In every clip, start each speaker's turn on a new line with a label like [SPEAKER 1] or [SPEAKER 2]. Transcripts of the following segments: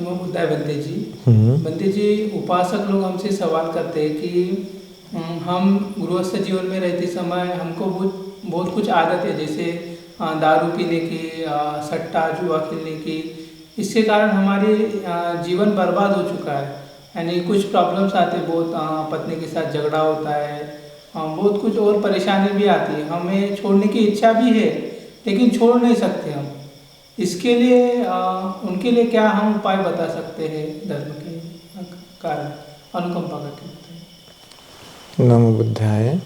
[SPEAKER 1] नमो बुद्धाय बंते जी। बंते जी, उपासक लोग हमसे सवाल करते हैं कि हम गृहस्थ जीवन में रहते समय हमको बहुत बहुत कुछ आदत है, जैसे दारू पीने की, सट्टा जुआ खेलने की। इसके कारण हमारे जीवन बर्बाद हो चुका है। यानी कुछ प्रॉब्लम्स आते हैं, बहुत पत्नी के साथ झगड़ा होता है, बहुत कुछ और परेशानी भी आती है। हमें छोड़ने की इच्छा भी है लेकिन छोड़ नहीं सकते हम। इसके लिए उनके लिए क्या हम उपाय बता सकते हैं धर्म के कारण? अनुकंपा करके बताइए।
[SPEAKER 2] नमो बुद्धाय।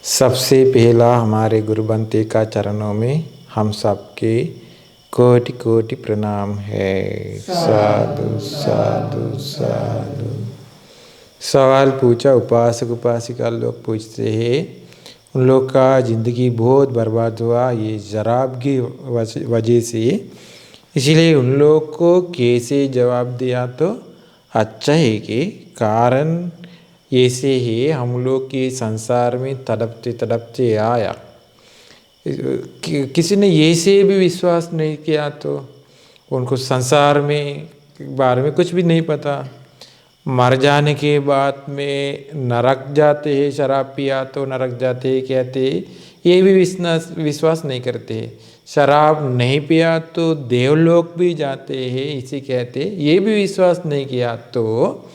[SPEAKER 2] सबसे पहला हमारे गुरु बंते का चरणों में हम सबके कोटि कोटि प्रणाम है। साधु साधु साधु। सवाल पूछा, उपासक उपासिका लोग पूछते हैं, उन लोग का जिंदगी बहुत बर्बाद हुआ ये शराब की वजह से, इसीलिए उन लोग को कैसे जवाब दिया तो अच्छा है कि कारण ऐसे ही हम लोग के संसार में तड़पते तड़पते आया। किसी ने ऐसे भी विश्वास नहीं किया तो उनको संसार में बारे में कुछ भी नहीं पता। मर जाने के बाद में नरक जाते हैं, शराब पिया तो नरक जाते हैं कहते हैं, ये भी विश्वास नहीं करते हैं। शराब नहीं पिया तो देवलोक भी जाते हैं इसे कहते, ये भी विश्वास नहीं किया तो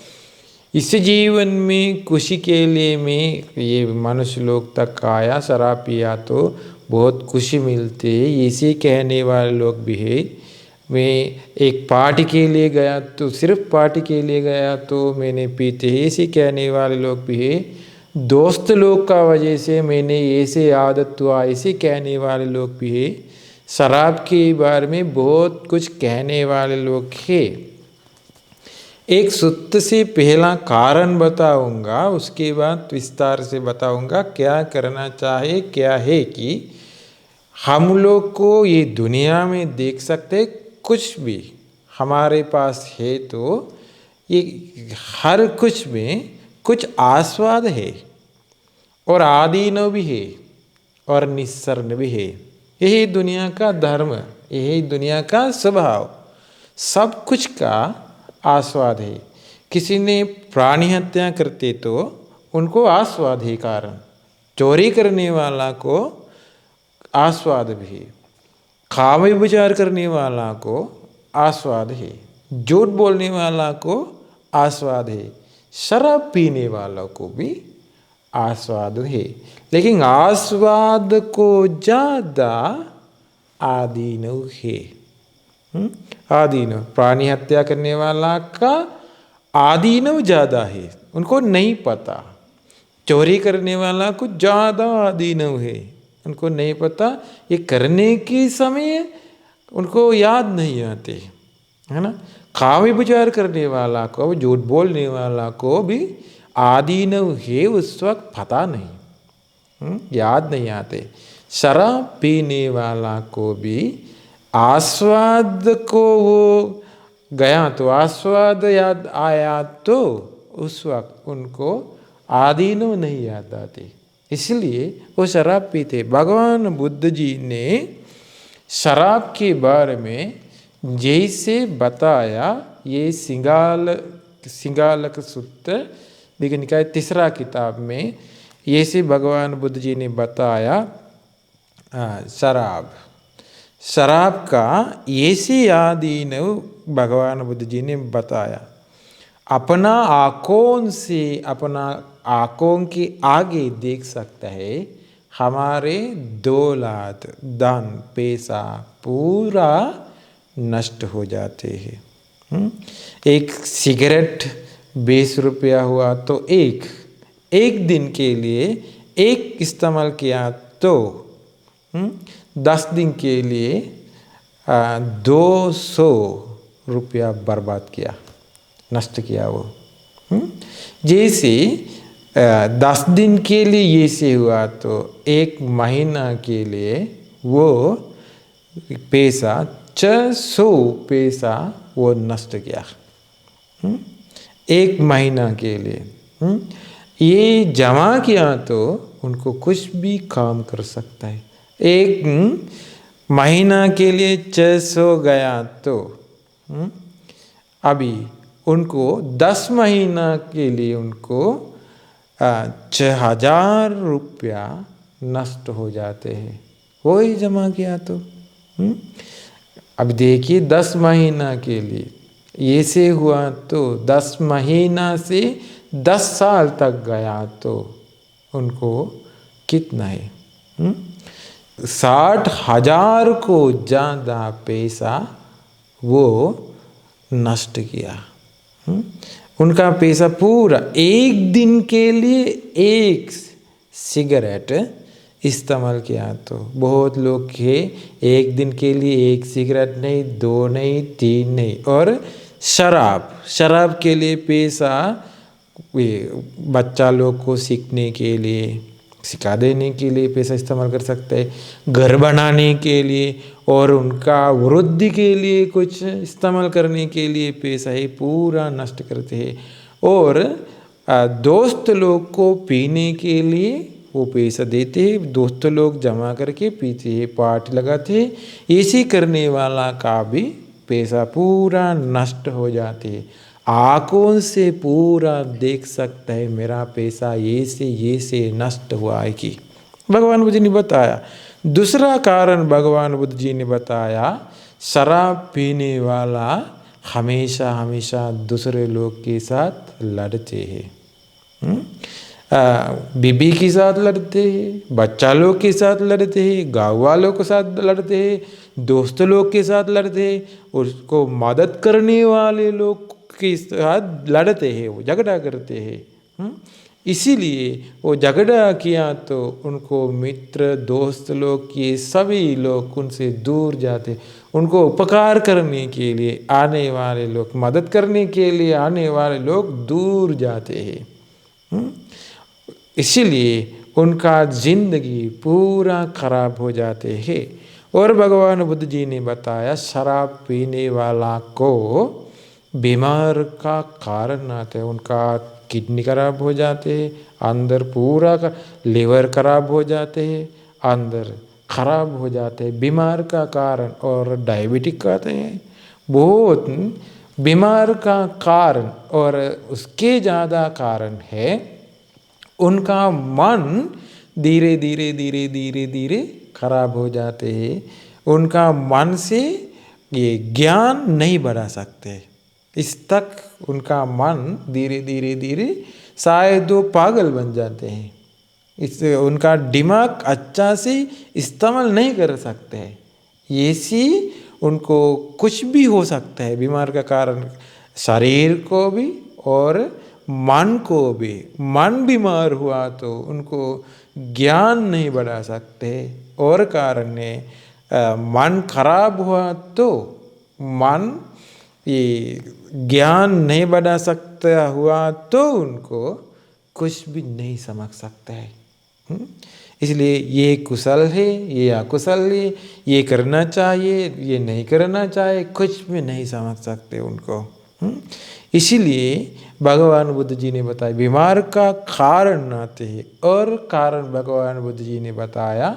[SPEAKER 2] इस जीवन में खुशी के लिए मैं ये मनुष्य लोग तक आया, शराब पिया तो बहुत खुशी मिलती है, इसे कहने वाले लोग भी है। मैं एक पार्टी के लिए गया तो सिर्फ पार्टी के लिए गया तो मैंने पीते ही ऐसे कहने वाले लोग भी है। दोस्त लोग का वजह से मैंने ऐसे आदत हुआ ऐसे कहने वाले लोग भी है। शराब के बारे में बहुत कुछ कहने वाले लोग हैं। एक सूत्र से पहला कारण बताऊंगा, उसके बाद विस्तार से बताऊंगा क्या करना चाहिए। क्या है कि हम लोग को ये दुनिया में देख सकते कुछ भी हमारे पास है तो ये हर कुछ में कुछ आस्वाद है और आदीनव भी है और निस्सरण भी है। यही दुनिया का धर्म, यही दुनिया का स्वभाव, सब कुछ का आस्वाद है। किसी ने प्राणी हत्या करते तो उनको आस्वाद है कारण, चोरी करने वाला को आस्वाद भी है, कामी विचार करने वाला को आस्वाद है, झूठ बोलने वाला को आस्वाद है, शराब पीने वाला को भी आस्वाद है। लेकिन आस्वाद को ज़्यादा आदीनव है। आदीनव, प्राणी हत्या करने वाला का आदीनव ज़्यादा है, उनको नहीं पता। चोरी करने वाला को ज़्यादा आदीनव है, उनको नहीं पता। ये करने के समय उनको याद नहीं आते, है ना। कामी विचार करने वाला को, झूठ बोलने वाला को भी आदीनव है, उस वक्त पता नहीं, याद नहीं आते। शराब पीने वाला को भी आस्वाद को वो गया तो आस्वाद याद आया तो उस वक्त उनको आदीनव नहीं याद आते, इसलिए वो शराब पीते। भगवान बुद्ध जी ने शराब के बारे में जैसे बताया, ये सिंगालक सूत्र दीघ निकाय तीसरा किताब में ऐसे भगवान बुद्ध जी ने बताया। शराब का ऐसे आदीनव भगवान बुद्ध जी ने बताया। अपना आँखों से, अपना आँखों के आगे देख सकता है, हमारे दौलत धन पैसा पूरा नष्ट हो जाते हैं। एक सिगरेट 20 रुपया हुआ तो एक दिन के लिए एक इस्तेमाल किया तो 10 दिन के लिए 200 रुपया बर्बाद किया, नष्ट किया वो। जैसे 10 दिन के लिए ये से हुआ तो 1 महीना के लिए वो पैसा 600 पैसा वो नष्ट किया 1 महीना के लिए। ये जमा किया तो उनको कुछ भी काम कर सकता है। 1 महीना के लिए 600 गया तो अभी उनको 10 महीना के लिए उनको 6,000 रुपया नष्ट हो जाते हैं, वही जमा किया तो। अब देखिए 10 महीना के लिए ऐसे हुआ तो 10 महीना से 10 साल तक गया तो उनको कितना है? 60,000 को ज़्यादा पैसा वो नष्ट किया। उनका पैसा पूरा एक दिन के लिए एक सिगरेट इस्तेमाल किया तो बहुत लोग के एक दिन के लिए एक सिगरेट नहीं, 2 नहीं, 3 नहीं। और शराब के लिए पैसा बच्चा लोग को सीखने के लिए, सिखा देने के लिए पैसा इस्तेमाल कर सकते हैं, घर बनाने के लिए और उनका वृद्धि के लिए कुछ इस्तेमाल करने के लिए पैसा ही पूरा नष्ट करते हैं। और दोस्त लोग को पीने के लिए वो पैसा देते हैं, दोस्त लोग जमा करके पीते हैं, पार्टी लगाते हैं। ऐसे करने वाला का भी पैसा पूरा नष्ट हो जाते हैं। आँखों से पूरा देख सकता है मेरा पैसा ये से नष्ट हुआ है कि भगवान बुद्ध जी ने बताया। दूसरा कारण भगवान बुद्ध जी ने बताया, शराब पीने वाला हमेशा हमेशा दूसरे लोग के साथ लड़ते हैं। बीबी के साथ लड़ते हैं, बच्चा लोग के साथ लड़ते हैं, गाँव वालों के साथ लड़ते हैं, दोस्त लोग के साथ लड़ते हैं, उसको मदद करने वाले लोग के साथ लड़ते हैं, वो झगड़ा करते हैं। इसीलिए वो झगड़ा किया तो उनको मित्र दोस्त लोग के सभी लोग उनसे दूर जाते। उनको उपकार करने के लिए आने वाले लोग, मदद करने के लिए आने वाले लोग दूर जाते हैं। इसीलिए उनका जिंदगी पूरा खराब हो जाते हैं। और भगवान बुद्ध जी ने बताया, शराब पीने वाला को बीमार का कारण आता है। उनका किडनी खराब हो जाते हैं, अंदर पूरा का लीवर खराब हो जाते हैं, अंदर खराब हो जाते हैं, बीमार का कारण। और डायबिटिक कहते हैं बहुत बीमार का कारण। और उसके ज़्यादा कारण है उनका मन धीरे धीरे धीरे धीरे धीरे खराब हो जाते हैं। उनका मन से ये ज्ञान नहीं बढ़ा सकते, इस तक उनका मन धीरे धीरे धीरे शायद वो पागल बन जाते हैं। इससे उनका दिमाग अच्छा से इस्तेमाल नहीं कर सकते हैं। ऐसी उनको कुछ भी हो सकता है बीमार का कारण, शरीर को भी और मन को भी। मन बीमार हुआ तो उनको ज्ञान नहीं बढ़ा सकते। और कारण है मन खराब हुआ तो मन ये ज्ञान नहीं बढ़ा सकता हुआ तो उनको कुछ भी नहीं समझ सकता है। इसलिए ये कुशल है, ये अकुशल है, ये करना चाहिए, ये नहीं करना चाहिए, कुछ भी नहीं समझ सकते उनको। इसीलिए भगवान बुद्ध जी ने बताया बीमार का कारण आते हैं। और कारण भगवान बुद्ध जी ने बताया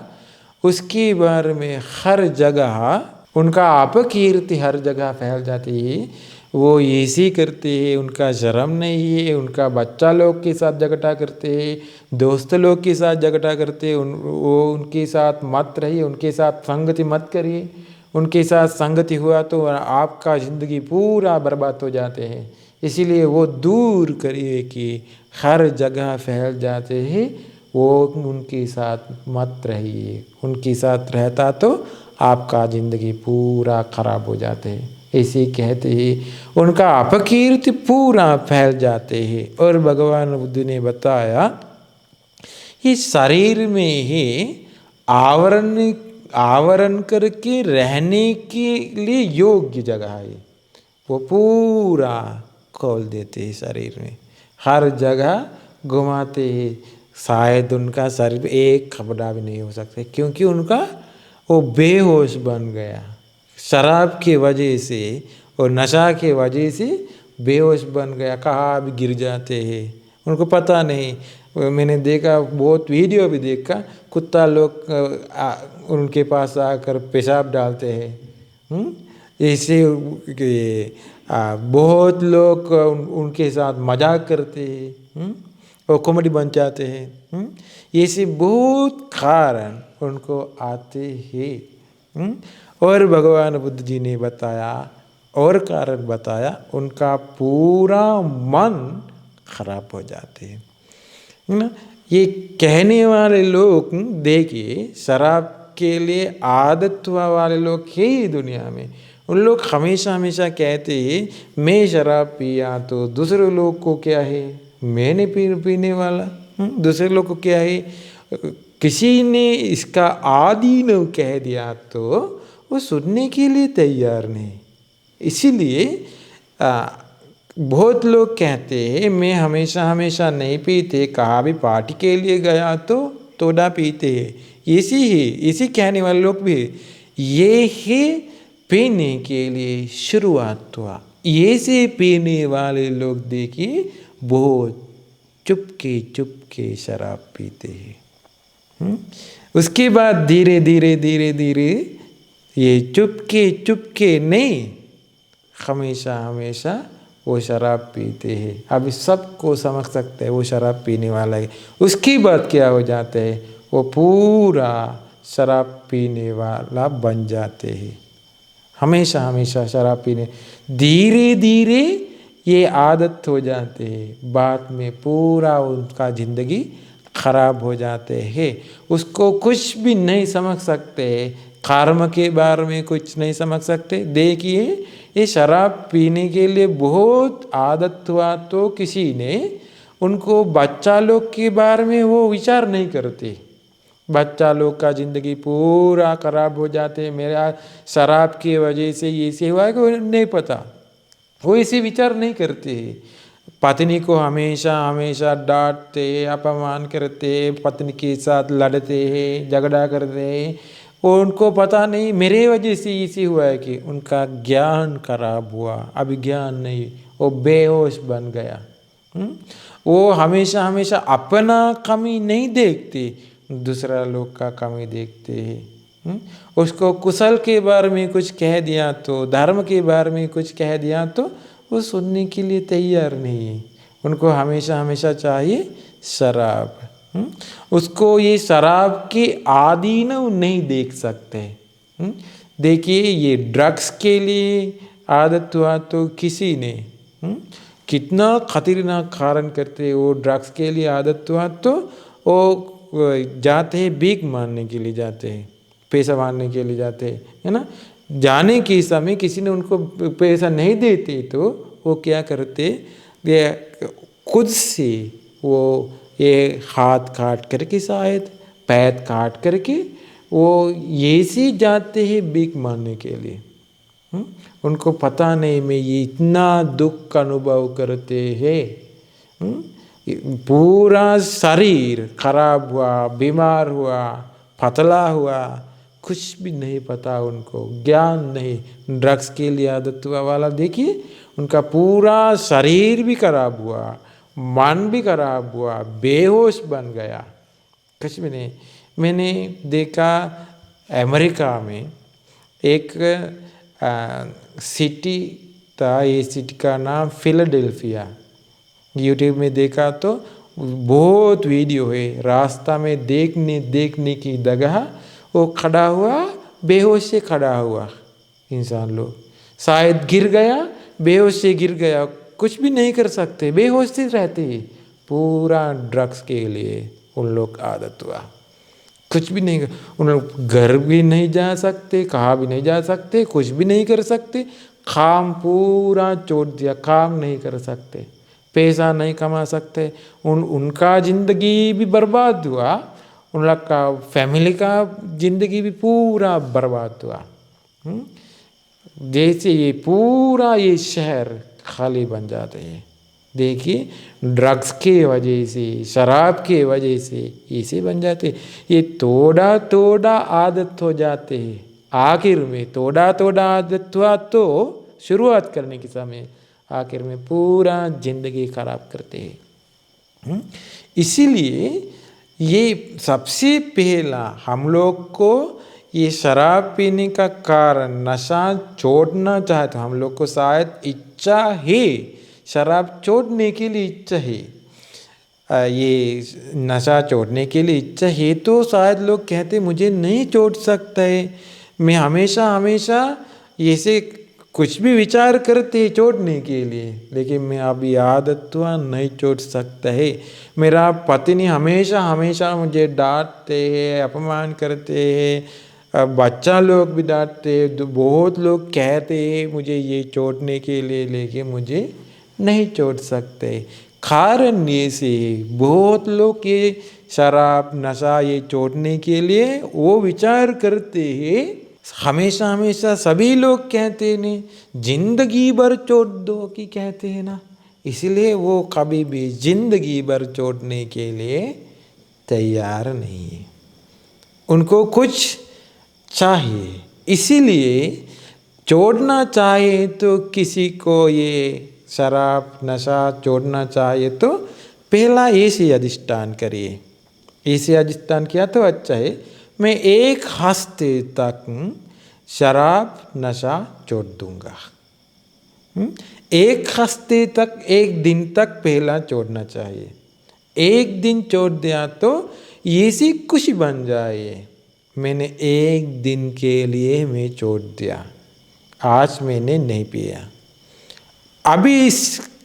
[SPEAKER 2] उसके बारे में हर जगह उनका अपकीर्ति हर जगह फैल जाती है। वो ऐसे करते हैं, उनका शर्म नहीं है, उनका बच्चा लोग के साथ झगड़ा करते हैं, दोस्त लोग के साथ झगड़ा करते हैं। वो उनके साथ मत रहिए, उनके साथ संगति मत करिए। उनके साथ संगति हुआ तो आपका ज़िंदगी पूरा बर्बाद हो जाते हैं। इसीलिए वो दूर करिए कि हर जगह फैल जाते हैं, वो उनके साथ मत रहिए। उनके साथ रहता तो आपका ज़िंदगी पूरा खराब हो जाते हैं। ऐसे कहते हैं उनका अपकीर्ति पूरा फैल जाते हैं। और भगवान बुद्ध ने बताया इस शरीर में ही आवरण करके रहने के लिए योग्य जगह है, वो पूरा खोल देते हैं शरीर में, हर जगह घुमाते हैं। शायद उनका शरीर एक कपड़ा भी नहीं हो सकता क्योंकि उनका वो बेहोश बन गया शराब के वजह से और नशा के वजह से बेहोश बन गया, कहाँ भी गिर जाते हैं, उनको पता नहीं। मैंने देखा बहुत वीडियो भी देखा, कुत्ता लोग उनके पास आकर पेशाब डालते हैं। ऐसे बहुत लोग उनके साथ मजाक करते हैं, और कॉमेडी बन जाते हैं। ऐसे बहुत कारण उनको आते हैं। और भगवान बुद्ध जी ने बताया और कारण बताया, उनका पूरा मन खराब हो जाते हैं, है ना। ये कहने वाले लोग देखिए, शराब के लिए आदत वाले लोग ही दुनिया में, उन लोग हमेशा हमेशा कहते हैं मैं शराब पिया तो दूसरे लोग को क्या है, मैंने पीने वाला, दूसरे लोग को क्या है। किसी ने इसका आदि न कह दिया तो वो सुनने के लिए तैयार नहीं। इसीलिए बहुत लोग कहते हैं मैं हमेशा हमेशा नहीं पीते, कहाँ भी पार्टी के लिए गया तो थोड़ा पीते हैं। इसी कहने वाले लोग भी ये ही पीने के लिए शुरुआत हुआ। ये से पीने वाले लोग देखिए बहुत चुपके शराब पीते हैं। उसके बाद धीरे धीरे ये चुपके नहीं, हमेशा वो शराब पीते हैं। अभी सबको समझ सकते हैं वो शराब पीने वाला है। उसके बाद क्या हो जाता है, वो पूरा शराब पीने वाला बन जाते हैं। हमेशा शराब पीने, धीरे ये आदत हो जाते हैं। बाद में पूरा उनका ज़िंदगी खराब हो जाते हैं। उसको कुछ भी नहीं समझ सकते, कर्म के बारे में कुछ नहीं समझ सकते। देखिए ये शराब पीने के लिए बहुत आदत हुआ तो किसी ने उनको बच्चा लोग के बारे में वो विचार नहीं करते। बच्चा लोग का ज़िंदगी पूरा खराब हो जाते, मेरा शराब की वजह से ये से हुआ है कि नहीं पता, वो ऐसे विचार नहीं करते। पत्नी को हमेशा डांटते, अपमान करते, पत्नी के साथ लड़ते हैं, झगड़ा करते हैं। उनको पता नहीं मेरे वजह से इसी हुआ है कि उनका ज्ञान खराब हुआ। अभी ज्ञान नहीं, वो बेहोश बन गया। वो हमेशा अपना कमी नहीं देखते, दूसरा लोग का कमी देखते हैं। उसको कुशल के बारे में कुछ कह दिया तो, धर्म के बारे में कुछ कह दिया तो वो सुनने के लिए तैयार नहीं है। उनको हमेशा चाहिए शराब। उसको ये शराब के आदी नहीं देख सकते। देखिए ये ड्रग्स के लिए आदत हुआ तो किसी ने कितना खतरनाक कारण करते, वो ड्रग्स के लिए आदत हुआ तो वो जाते हैं, भीख मांगने के लिए जाते हैं, पैसा मांगने के लिए जाते हैं, है ना। जाने के समय किसी ने उनको पैसा नहीं देते तो वो क्या करते, खुद से वो ये हाथ काट करके, शायद पैर काट करके वो ये से जाते हैं भीख मांगने के लिए। उनको पता नहीं मैं ये इतना दुख का अनुभव करते हैं। पूरा शरीर खराब हुआ, बीमार हुआ, पतला हुआ, कुछ भी नहीं पता, उनको ज्ञान नहीं। ड्रग्स के लिए आदत वाला देखिए उनका पूरा शरीर भी खराब हुआ, मन भी खराब हुआ, बेहोश बन गया, कुछ भी नहीं। मैंने देखा अमेरिका में एक सिटी था, ये सिटी का नाम फिलाडेल्फिया। यूट्यूब में देखा तो बहुत वीडियो है। रास्ता में देखने की जगह वो खड़ा हुआ, बेहोश से खड़ा हुआ इंसान लोग, शायद गिर गया, बेहोश से गिर गया, कुछ भी नहीं कर सकते, बेहोश से रहते हैं। पूरा ड्रग्स के लिए उन लोग आदत हुआ, कुछ भी नहीं, उन लोग घर भी नहीं जा सकते, कहाँ भी नहीं जा सकते, कुछ भी नहीं कर सकते। काम पूरा छोड़ दिया, काम नहीं कर सकते, पैसा नहीं कमा सकते। उनका ज़िंदगी भी बर्बाद हुआ, उन लोग का फैमिली का ज़िंदगी भी पूरा बर्बाद हुआ। जैसे ये पूरा ये शहर खाली बन जाते हैं। देखिए ड्रग्स के वजह से, शराब के वजह से ऐसे बन जाते। ये थोड़ा आदत हो जाते हैं, आखिर में थोड़ा आदत हुआ तो शुरुआत करने के समय आखिर में पूरा जिंदगी खराब करते हैं। इसीलिए ये सबसे पहला हम लोग को ये शराब पीने का कारण, नशा छोड़ना चाहे तो हम लोग को शायद इच्छा है, शराब छोड़ने के लिए इच्छा है, ये नशा छोड़ने के लिए इच्छा है, तो शायद लोग कहते मुझे नहीं छोड़ सकता है, मैं हमेशा हमेशा ऐसे कुछ भी विचार करते छोड़ने के लिए, लेकिन मैं अभी आदत हुआ नहीं छोड़ सकता है। मेरा पत्नी हमेशा हमेशा मुझे डांटते हैं, अपमान करते हैं, बच्चा लोग भी डांटते हैं, बहुत लोग कहते हैं मुझे ये छोड़ने के लिए, लेकिन मुझे नहीं छोड़ सकते। कारण ये से बहुत लोग ये शराब नशा ये छोड़ने के लिए वो विचार करते हैं, हमेशा हमेशा सभी लोग कहते हैं नहीं जिंदगी भर छोड़ दो कि कहते हैं ना, इसलिए वो कभी भी जिंदगी भर छोड़ने के लिए तैयार नहीं है, उनको कुछ चाहिए। इसीलिए छोड़ना चाहे तो किसी को ये शराब नशा छोड़ना चाहिए तो पहला ऐसे अधिष्ठान करिए, ऐसे अधिष्ठान किया तो अच्छा है, मैं 1 हफ्ते तक शराब नशा छोड़ दूंगा। 1 हफ्ते तक, 1 दिन तक पहला छोड़ना चाहिए। 1 दिन छोड़ दिया तो ऐसी खुशी बन जाए, मैंने 1 दिन के लिए मैं छोड़ दिया, आज मैंने नहीं पिया। अभी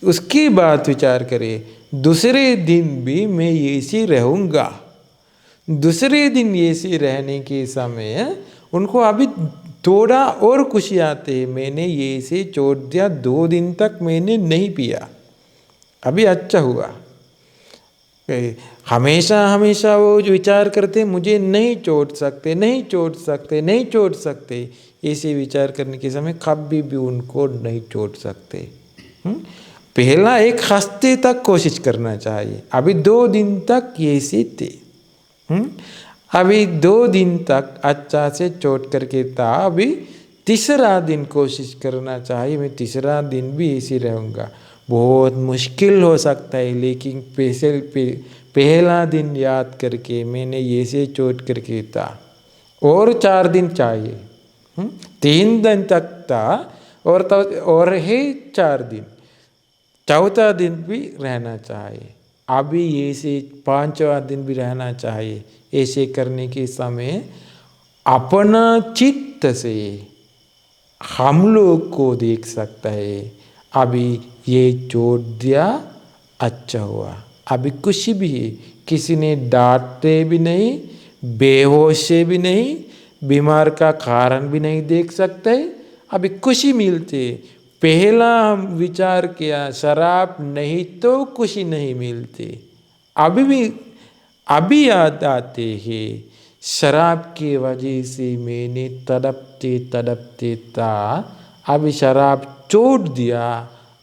[SPEAKER 2] उसके बाद विचार करिए, दूसरे दिन भी मैं ऐसी रहूँगा। दूसरे दिन ऐसे रहने के समय उनको अभी थोड़ा और खुशी आते हैं, मैंने ये से छोड़ दिया, 2 दिन तक मैंने नहीं पिया, अभी अच्छा हुआ। हमेशा हमेशा वो जो विचार करते मुझे नहीं छोड़ सकते, नहीं छोड़ सकते, नहीं छोड़ सकते, ऐसे विचार करने के समय कभी भी उनको नहीं छोड़ सकते। पहला 1 हफ्ते तक कोशिश करना चाहिए, अभी 2 दिन तक ऐसे थे, अभी 2 दिन तक अच्छा से छोड़ करके था, अभी तीसरा दिन कोशिश करना चाहिए, मैं तीसरा दिन भी ऐसे रहूँगा। बहुत मुश्किल हो सकता है, लेकिन पहला दिन याद करके मैंने ऐसे छोड़ करके था, और 4 दिन चाहिए, 3 दिन तक था और है 4 दिन, चौथा दिन भी रहना चाहिए, अभी ऐसे 5वां दिन भी रहना चाहिए। ऐसे करने के समय अपना चित्त से हम लोग को देख सकता है, अभी ये छोड़ दिया अच्छा हुआ, अभी कुछ भी है, किसी ने डांटते भी नहीं, बेहोश भी नहीं, बीमार का कारण भी नहीं देख सकते, अभी खुशी मिलती। पहला हम विचार किया शराब नहीं तो खुशी नहीं मिलती, अभी याद आते हैं शराब की वजह से मैंने तड़पते तड़पते था, अभी शराब छोड़ दिया,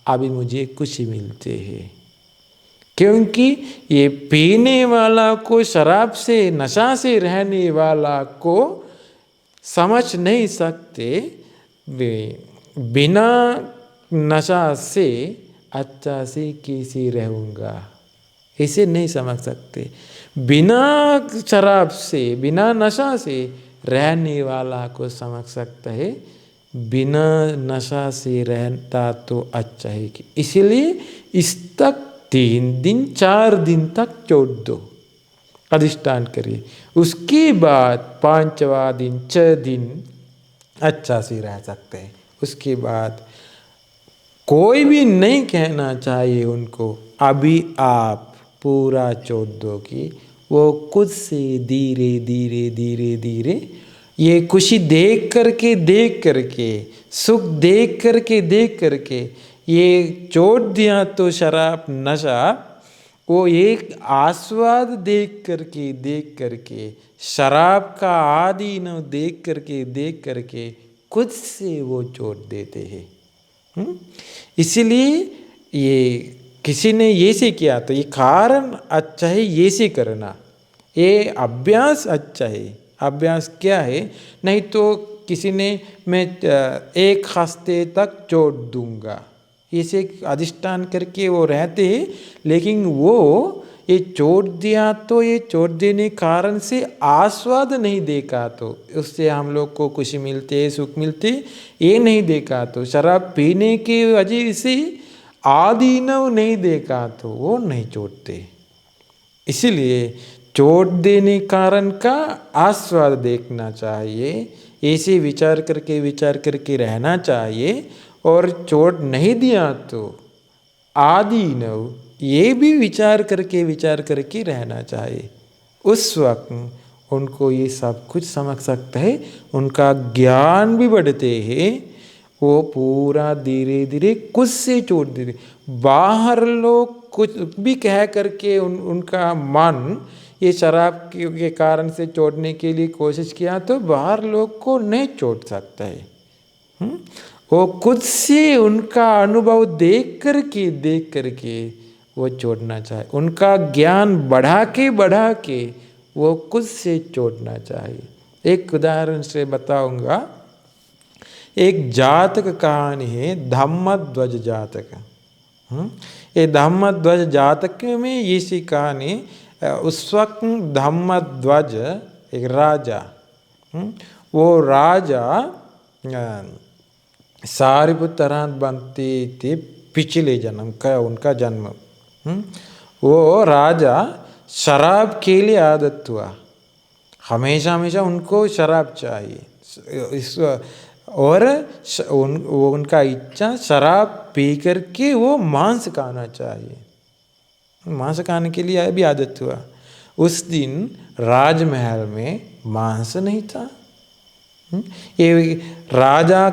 [SPEAKER 2] अभी मुझे खुशी मिलते हैं। क्योंकि ये पीने वाला को, शराब से नशा से रहने वाला को समझ नहीं सकते, वे बिना नशा से अच्छा से कैसे रहूँगा, इसे नहीं समझ सकते। बिना शराब से, बिना नशा से रहने वाला को समझ सकता है, बिना नशा से रहता तो अच्छा है कि, इसलिए इस तक 3 दिन 4 दिन तक छोड़ दो, अधिष्ठान करिए। उसके बाद 5वां दिन 6 दिन अच्छा से रह सकते हैं। उसके बाद कोई भी नहीं कहना चाहिए उनको अभी आप पूरा छोड़ दो, कि वो खुद से धीरे धीरे धीरे धीरे ये खुशी देख करके सुख देख करके ये छोड़ दिया तो शराब नशा, वो एक आस्वाद देख करके शराब का आदि न देख करके खुद से वो छोड़ देते हैं। इसलिए ये किसी ने ये से किया तो ये कारण अच्छा है, ये से करना, ये अभ्यास अच्छा है। अभ्यास क्या है, नहीं तो किसी ने मैं 1 हफ्ते तक छोड़ दूंगा, इसे अधिष्ठान करके वो रहते हैं, लेकिन वो ये चोट दिया तो ये चोट देने कारण से आस्वाद नहीं देखा तो उससे हम लोग को खुशी मिलती है, सुख मिलती, ये नहीं देखा तो शराब पीने की वजह से आदीनव नहीं देखा तो वो नहीं चोटते। इसीलिए चोट देने कारण का आस्वाद देखना चाहिए, ऐसे विचार करके रहना चाहिए। और चोट नहीं दिया तो आदीनव ये भी विचार करके रहना चाहिए। उस वक्त उनको ये सब कुछ समझ सकता है, उनका ज्ञान भी बढ़ते हैं। वो पूरा धीरे धीरे कुछ से चोट दे। बाहर लोग कुछ भी कह करके उनका मन ये शराब के कारण से चोटने के लिए कोशिश किया तो बाहर लोग को नहीं चोट सकता है। वो खुद से उनका अनुभव देख करके वो छोड़ना चाहिए। उनका ज्ञान बढ़ा के वो खुद से छोड़ना चाहिए। एक उदाहरण से बताऊंगा। एक जातक कहानी है, धम्मध्वज जातक। ये धम्मध्वज जातक में ये सी कहानी, उस वक्त धम्मध्वज एक राजा, वो राजा सारिपुत्र बनते थे, पिछले जन्म का उनका जन्म। वो राजा शराब के लिए आदत हुआ, हमेशा उनको शराब चाहिए। और उनका इच्छा शराब पी करके वो मांस खाना चाहिए, मांस खाने के लिए भी आदत हुआ। उस दिन राजमहल में मांस नहीं था। ये राजा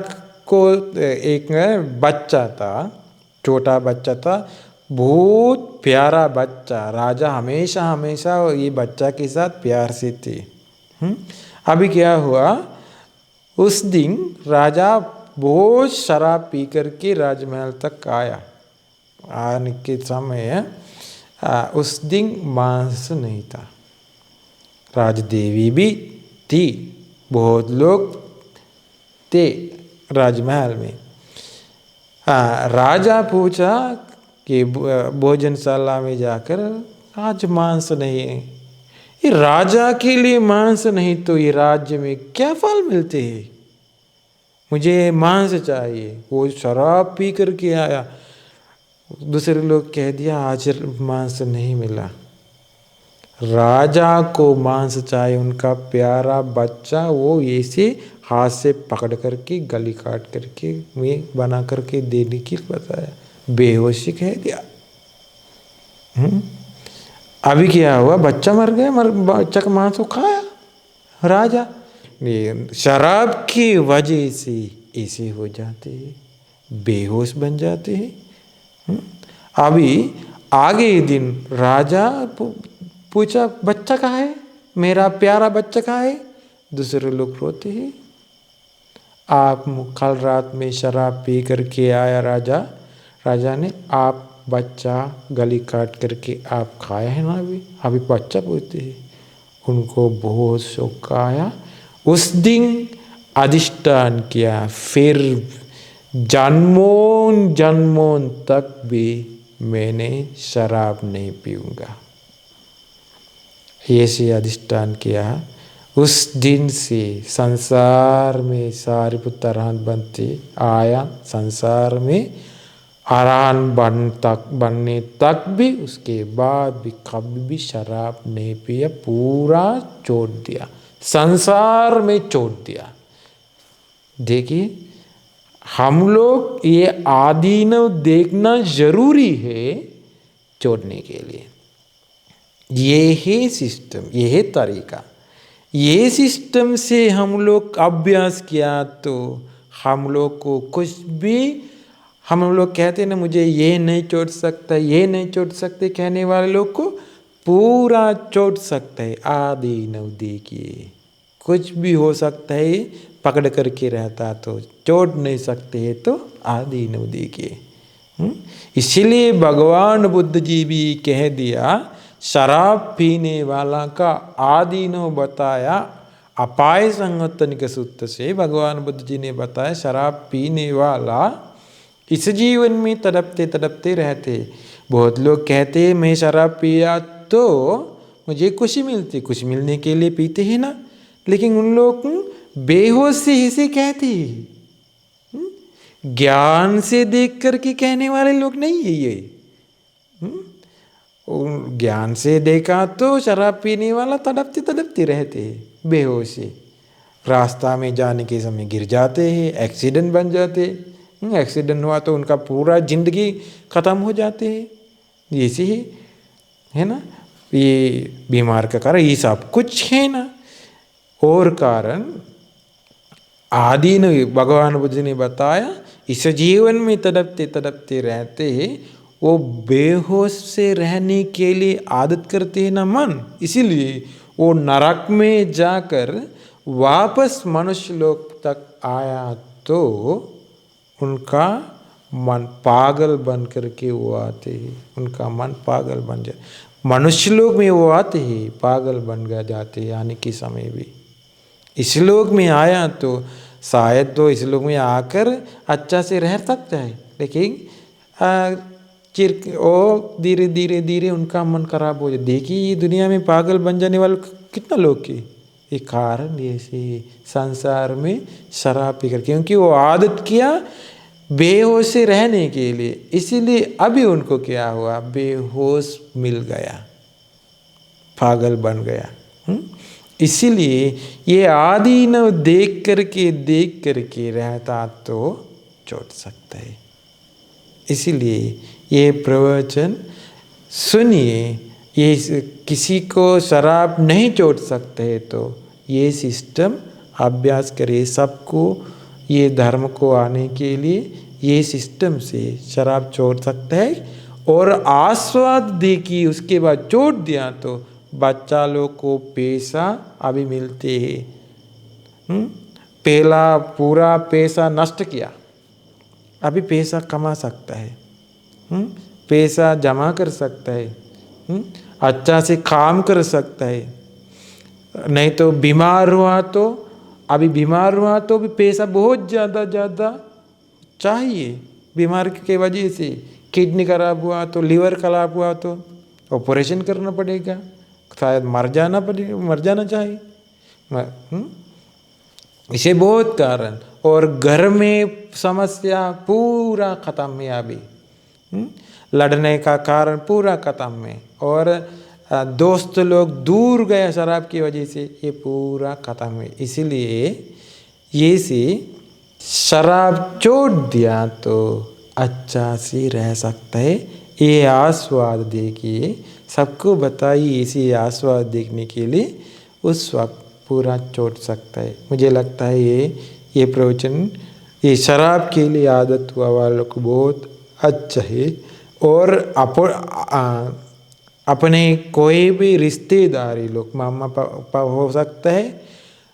[SPEAKER 2] को एक बच्चा था, छोटा बच्चा था, बहुत प्यारा बच्चा। राजा हमेशा ये बच्चा के साथ प्यार से थे। अभी क्या हुआ, उस दिन राजा बहुत शराब पी करके राजमहल तक आया। आने के समय उस दिन मांस नहीं था। राजदेवी भी थी, बहुत लोग थे राजमहल में। राजा पूछा कि भोजनशाला में जाकर, आज मांस नहीं है। ये राजा के लिए मांस नहीं तो ये राज्य में क्या फल मिलते हैं, मुझे मांस चाहिए। वो शराब पी करके आया। दूसरे लोग कह दिया आज मांस नहीं मिला। राजा को मांस चाहिए, उनका प्यारा बच्चा वो ऐसे हाथ से पकड़ करके गली काट करके में बना करके देने के लिए बताया, बेहोशी कह दिया। अभी क्या हुआ, बच्चा मर गया, बच्चा का मांस खाया राजा। शराब की वजह से ऐसे हो जाते हैं, बेहोश बन जाते हैं। अभी आगे दिन राजा पूछा बच्चा कहाँ है, मेरा प्यारा बच्चा कहाँ है। दूसरे लोग रोते हैं, आप कल रात में शराब पी करके आया राजा ने, आप बच्चा गली काट करके आप खाया है ना। अभी बच्चा पूछते हैं। उनको बहुत शौक आया। उस दिन अधिष्ठान किया, फिर जन्मों तक भी मैंने शराब नहीं पीऊंगा, ऐसे अधिष्ठान किया। उस दिन से संसार में सारिपुत्र बनते आया, संसार में अरहन बनने तक भी, उसके बाद भी कभी भी शराब नहीं पिया, पूरा छोड़ दिया, संसार में छोड़ दिया। देखिए हम लोग ये आदीनव देखना जरूरी है छोड़ने के लिए। ये है सिस्टम, ये है तरीका। ये सिस्टम से हम लोग अभ्यास किया तो हम लोग को कुछ भी, हम लोग कहते हैं ना मुझे ये नहीं छोड़ सकता, ये नहीं छोड़ सकते, कहने वाले लोग को पूरा छोड़ सकता है। आदीनव देखिए, कुछ भी हो सकता है, पकड़ करके रहता तो छोड़ नहीं सकते है तो आदीनव देखिए। इसीलिए भगवान बुद्ध जी भी कह दिया, शराब पीने वाला का आदीनव बताया। अपाय संगतनिक सूत्र से भगवान बुद्ध जी ने बताया, शराब पीने वाला इस जीवन में तड़पते रहते। बहुत लोग कहते हैं मैं शराब पिया तो मुझे खुशी मिलती, खुशी मिलने के लिए पीते हैं ना। लेकिन उन लोग बेहोश से इसे कहते हैं, ज्ञान से देख करके कहने वाले लोग नहीं है ये। ज्ञान से देखा तो शराब पीने वाला तड़पते तड़पते रहते हैं, बेहोश है, रास्ता में जाने के समय गिर जाते हैं, एक्सीडेंट बन जाते, एक्सीडेंट हुआ तो उनका पूरा जिंदगी खत्म हो जाते हैं। ऐसे ही है ना, ये बीमार का कारण ये सब कुछ है ना। और कारण आदि ने भगवान बुद्ध ने बताया, इस जीवन में तड़पते तड़पते रहते हैं, वो बेहोश से रहने के लिए आदत करते हैं ना मन, इसीलिए वो नरक में जाकर वापस मनुष्य लोक तक आया तो उनका मन पागल बन करके वो आते हैं, उनका मन पागल बन जाए। मनुष्य लोक में वो आते हैं, पागल बन जाते हैं आने के समय भी। इस लोक में आया तो शायद तो इस लोक में आकर अच्छा से रह सकता है, लेकिन धीरे धीरे धीरे उनका मन खराब हो जाए। देखिए ये दुनिया में पागल बन जाने वाले कितना लोग के ये कारण ऐसे संसार में शराब पीकर, क्योंकि वो आदत किया बेहोश से रहने के लिए, इसीलिए अभी उनको क्या हुआ, बेहोश मिल गया, पागल बन गया। इसीलिए ये आदि न देख करके रहता तो छोड़ सकता है। इसीलिए ये प्रवचन सुनिए, ये किसी को शराब नहीं छोड़ सकते तो ये सिस्टम अभ्यास करे। सबको ये धर्म को आने के लिए ये सिस्टम से शराब छोड़ सकता है। और आस्वाद देखिए, उसके बाद छोड़ दिया तो बच्चा लोग को पैसा अभी मिलते हैं। पहला पूरा पैसा नष्ट किया, अभी पैसा कमा सकता है, पैसा जमा कर सकता है, अच्छा से काम कर सकता है। नहीं तो बीमार हुआ तो, अभी बीमार हुआ तो भी पैसा बहुत ज़्यादा चाहिए। बीमार के वजह से किडनी खराब हुआ तो, लीवर खराब हुआ तो ऑपरेशन करना पड़ेगा, शायद मर जाना चाहिए। इसे बहुत कारण। और घर में समस्या पूरा ख़त्म है अभी, लड़ने का कारण पूरा ख़त्म है। और दोस्त लोग दूर गए शराब की वजह से, ये पूरा ख़त्म है। इसीलिए ये से शराब छोड़ दिया तो अच्छा से रह सकता है। ये आस्वाद देखिए, सबको बताइए, इसी आस्वाद देखने के लिए उस वक्त पूरा छोड़ सकता है। मुझे लगता है ये प्रवचन ये शराब के लिए आदत हुआ वालों को बहुत अच्छा है। और अपने कोई भी रिश्तेदारी लोग, मामा पापा हो सकता है,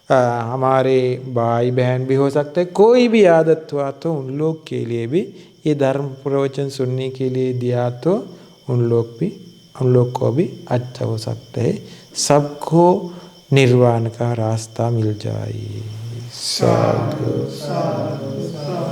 [SPEAKER 2] हमारे भाई बहन भी हो सकता है, कोई भी आदत हुआ तो उन लोग के लिए भी ये धर्म प्रवचन सुनने के लिए दिया तो उन लोग को भी अच्छा हो सकता है। सबको निर्वाण का रास्ता मिल जाए। साधु साधु।